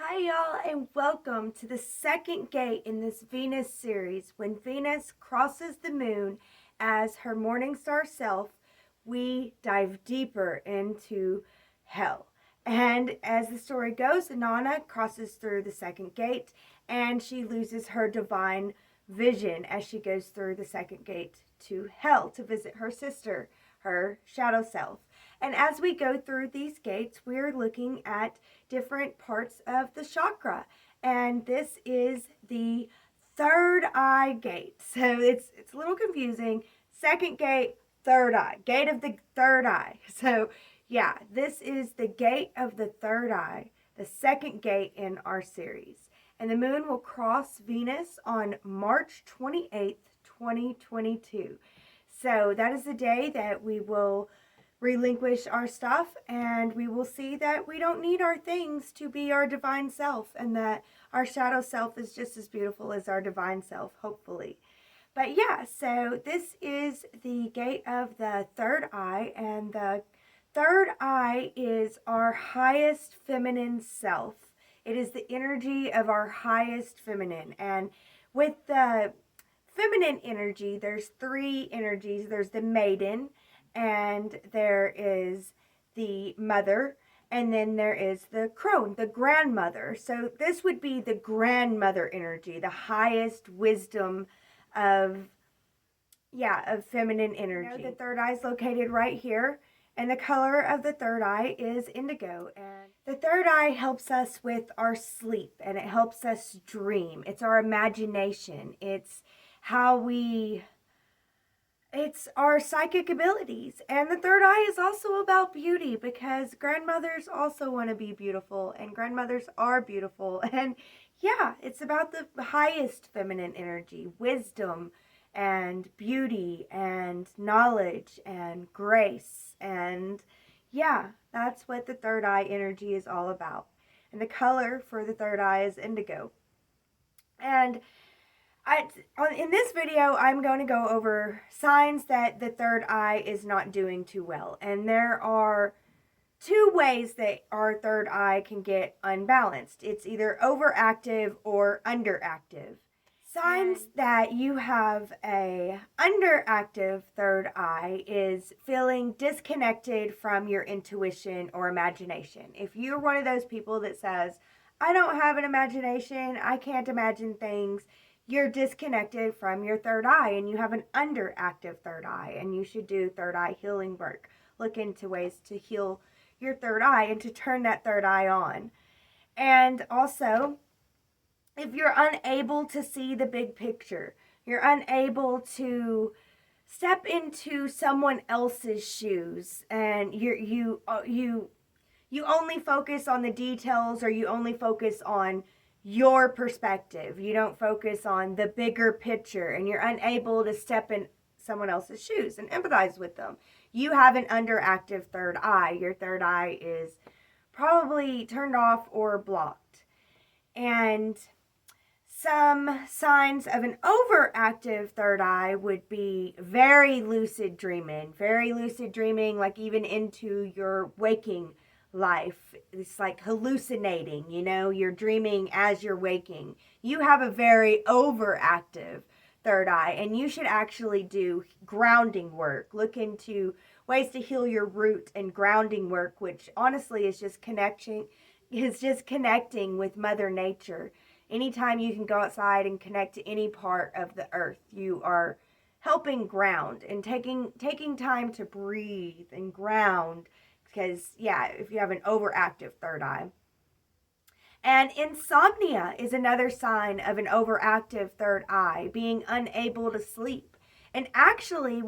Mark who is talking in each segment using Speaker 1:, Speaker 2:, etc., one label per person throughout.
Speaker 1: Hi, y'all, and welcome to the second gate in this Venus series. When Venus crosses the moon as her morning star self, we dive deeper into hell. And as the story goes, Inanna crosses through the second gate and she loses her divine vision as she goes through the second gate to hell to visit her sister, her shadow self. And as we go through these gates, we're looking at different parts of the chakra. And this is the third eye gate. So it's a little confusing. Second gate, third eye. Gate of the third eye. So yeah, this is the gate of the third eye, the second gate in our series. And the moon will cross Venus on March 28th, 2022. So that is the day that we will relinquish our stuff and we will see that we don't need our things to be our divine self and that our shadow self is just as beautiful as our divine self, hopefully. But yeah, so this is the gate of the third eye, and the third eye is our highest feminine self. It is the energy of our highest feminine. And with the feminine energy, there's three energies. There's the maiden, and there is the mother, and then there is the crone, the grandmother. So this would be the grandmother energy, the highest wisdom of feminine energy. You know, the third eye is located right here, and the color of the third eye is indigo. And the third eye helps us with our sleep, and it helps us dream. It's our imagination. It's our psychic abilities. And the third eye is also about beauty, because grandmothers also want to be beautiful, and grandmothers are beautiful. And yeah, it's about the highest feminine energy, wisdom and beauty and knowledge and grace. And yeah, that's what the third eye energy is all about. And the color for the third eye is indigo. And in this video, I'm going to go over signs that the third eye is not doing too well. And there are two ways that our third eye can get unbalanced. It's either overactive or underactive. Signs that you have a underactive third eye is feeling disconnected from your intuition or imagination. If you're one of those people that says, I don't have an imagination, I can't imagine things, you're disconnected from your third eye, and you have an underactive third eye, and you should do third eye healing work. Look into ways to heal your third eye and to turn that third eye on. And also, if you're unable to see the big picture, you're unable to step into someone else's shoes, and you only focus on the details, or you only focus on your perspective. You don't focus on the bigger picture, and you're unable to step in someone else's shoes and empathize with them. You have an underactive third eye. Your third eye is probably turned off or blocked. And some signs of an overactive third eye would be very lucid dreaming, like even into your waking life. It's like hallucinating, you're dreaming as you're waking. You have a very overactive third eye, and you should actually do grounding work. Look into ways to heal your root and grounding work, which honestly is just connecting with Mother Nature. Anytime you can go outside and connect to any part of the earth, you are helping ground and taking time to breathe and ground. Because yeah, if you have an overactive third eye. And insomnia is another sign of an overactive third eye, being unable to sleep. And actually, if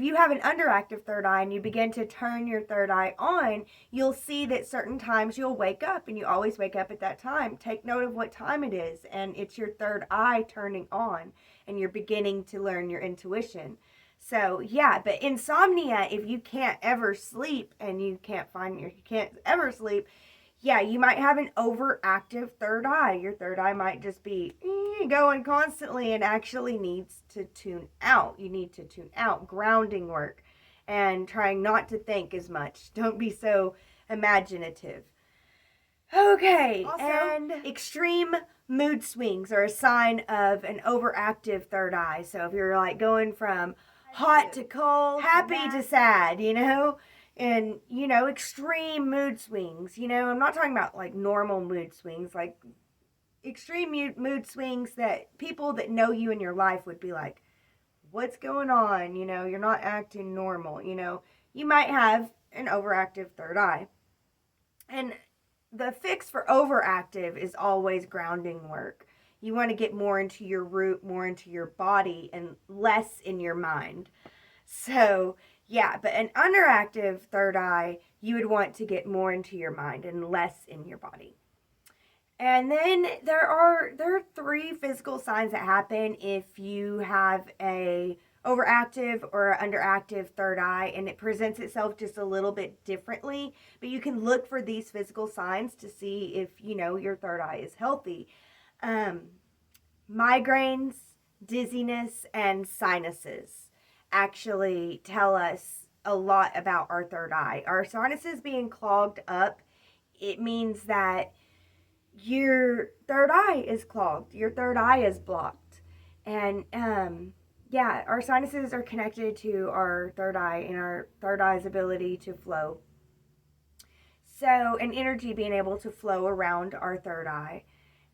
Speaker 1: you have an underactive third eye and you begin to turn your third eye on, you'll see that certain times you'll wake up, and you always wake up at that time. Take note of what time it is, and it's your third eye turning on, and you're beginning to learn your intuition. So yeah, but insomnia, if you can't ever sleep and you can't ever sleep, yeah, you might have an overactive third eye. Your third eye might just be going constantly and actually needs to tune out. You need to tune out, grounding work, and trying not to think as much. Don't be so imaginative. Okay,
Speaker 2: Also,
Speaker 1: and extreme mood swings are a sign of an overactive third eye. So if you're like going from hot to cold, happy to sad, and extreme mood swings. I'm not talking about like normal mood swings, like extreme mood swings that people that know you in your life would be like, what's going on? You're not acting normal. You might have an overactive third eye. And the fix for overactive is always grounding work. You want to get more into your root, more into your body, and less in your mind. So, yeah, but an underactive third eye, you would want to get more into your mind and less in your body. And then there are three physical signs that happen if you have a overactive or underactive third eye, and it presents itself just a little bit differently, but you can look for these physical signs to see if your third eye is healthy. um, Migraines, dizziness, and sinuses actually tell us a lot about our third eye. Our sinuses being clogged up, it means that your third eye is clogged, your third eye is blocked. And yeah, our sinuses are connected to our third eye and our third eye's ability to flow. So, and energy being able to flow around our third eye.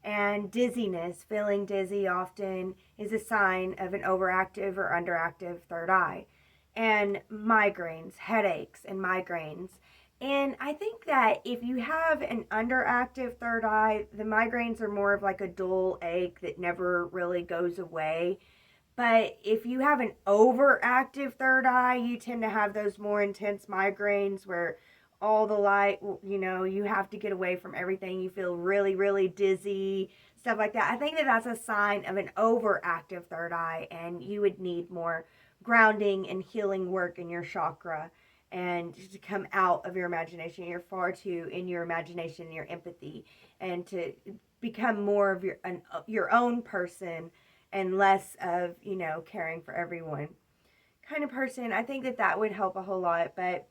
Speaker 1: And dizziness, feeling dizzy often, is a sign of an overactive or underactive third eye. And migraines, headaches, and migraines. And I think that if you have an underactive third eye, the migraines are more of like a dull ache that never really goes away. But if you have an overactive third eye, you tend to have those more intense migraines where all the light, you have to get away from everything. You feel really, really dizzy, stuff like that. I think that that's a sign of an overactive third eye, and you would need more grounding and healing work in your chakra and to come out of your imagination. You're far too in your imagination and your empathy, and to become more of your own person and less of caring for everyone kind of person. I think that that would help a whole lot. But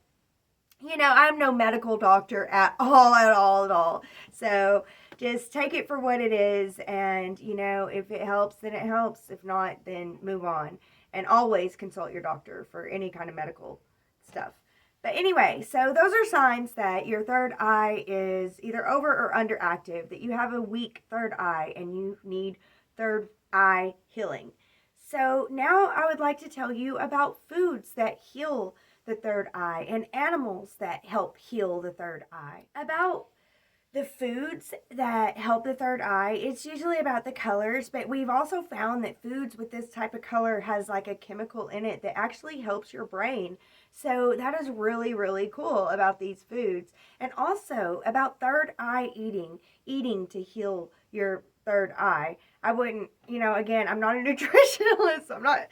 Speaker 1: I'm no medical doctor at all. So just take it for what it is, and if it helps, then it helps. If not, then move on, and always consult your doctor for any kind of medical stuff. But anyway, so those are signs that your third eye is either over or underactive, that you have a weak third eye and you need third eye healing. So now I would like to tell you about foods that heal the third eye and animals that help heal the third eye. About the foods that help the third eye, it's usually about the colors, but we've also found that foods with this type of color has like a chemical in it that actually helps your brain. So that is really, really cool about these foods. And also about third eye eating to heal your third eye. I wouldn't, again, I'm not a nutritionalist. I'm not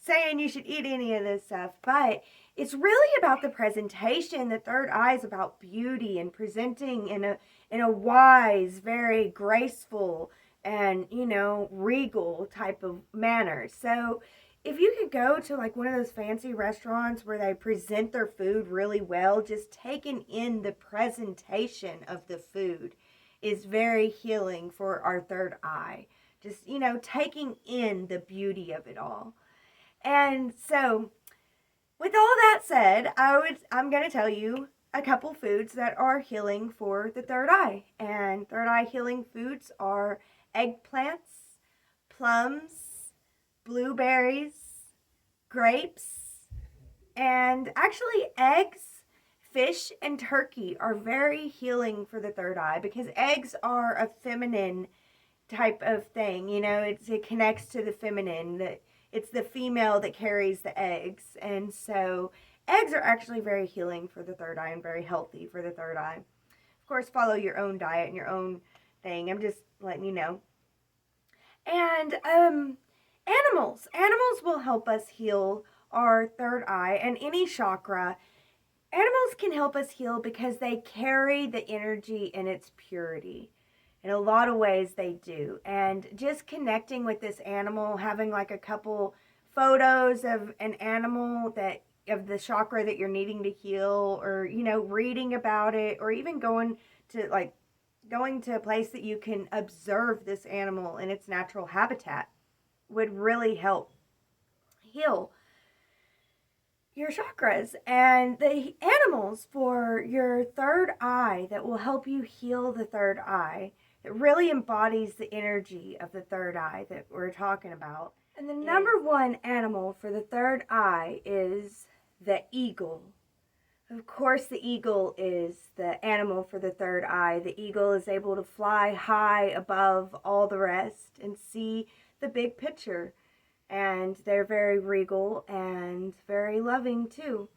Speaker 1: saying you should eat any of this stuff, but it's really about the presentation. The third eye is about beauty and presenting in a wise, very graceful, and regal type of manner. So if you could go to like one of those fancy restaurants where they present their food really well, just taking in the presentation of the food is very healing for our third eye. Just taking in the beauty of it all. And so with all that said, I'm going to tell you a couple foods that are healing for the third eye. And third eye healing foods are eggplants, plums, blueberries, grapes, and actually eggs, fish, and turkey are very healing for the third eye because eggs are a feminine type of thing. It connects to the feminine. That it's the female that carries the eggs, and so eggs are actually very healing for the third eye and very healthy for the third eye. Of course, follow your own diet and your own thing. I'm just letting you know. And animals will help us heal our third eye and any chakra. Animals can help us heal because they carry the energy in its purity. In a lot of ways, they do. And just connecting with this animal, having like a couple photos of an animal of the chakra that you're needing to heal, or reading about it, or even going to like going to a place that you can observe this animal in its natural habitat would really help heal your chakras. And the animals for your third eye that will help you heal the third eye, it really embodies the energy of the third eye that we're talking about. And the number one animal for the third eye is the eagle. Of course, the eagle is the animal for the third eye. The eagle is able to fly high above all the rest and see the big picture. And they're very regal and very loving too.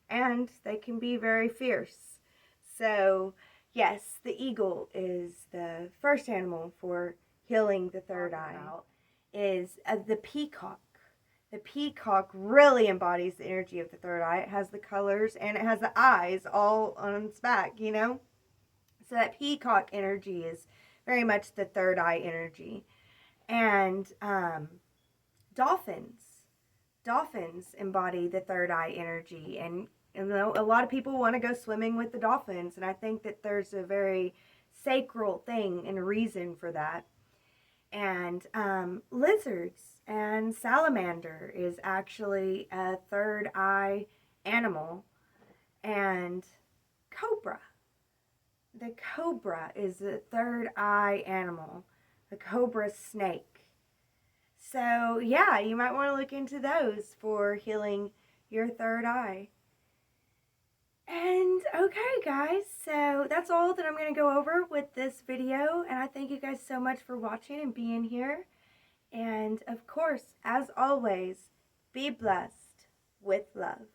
Speaker 1: And they can be very fierce. So, yes, the eagle is the first animal for healing the third eye. Is the peacock. The peacock really embodies the energy of the third eye. It has the colors and it has the eyes all on its back, you know? So that peacock energy is very much the third eye energy. And dolphins. Dolphins embody the third eye energy. And you know, a lot of people want to go swimming with the dolphins. And I think that there's a very sacral thing and reason for that. And lizards and salamander is actually a third eye animal. And cobra. The cobra is a third eye animal. The cobra snake. So yeah, you might want to look into those for healing your third eye. And okay guys, so that's all that I'm going to go over with this video, and I thank you guys so much for watching and being here. And of course, as always, be blessed with love.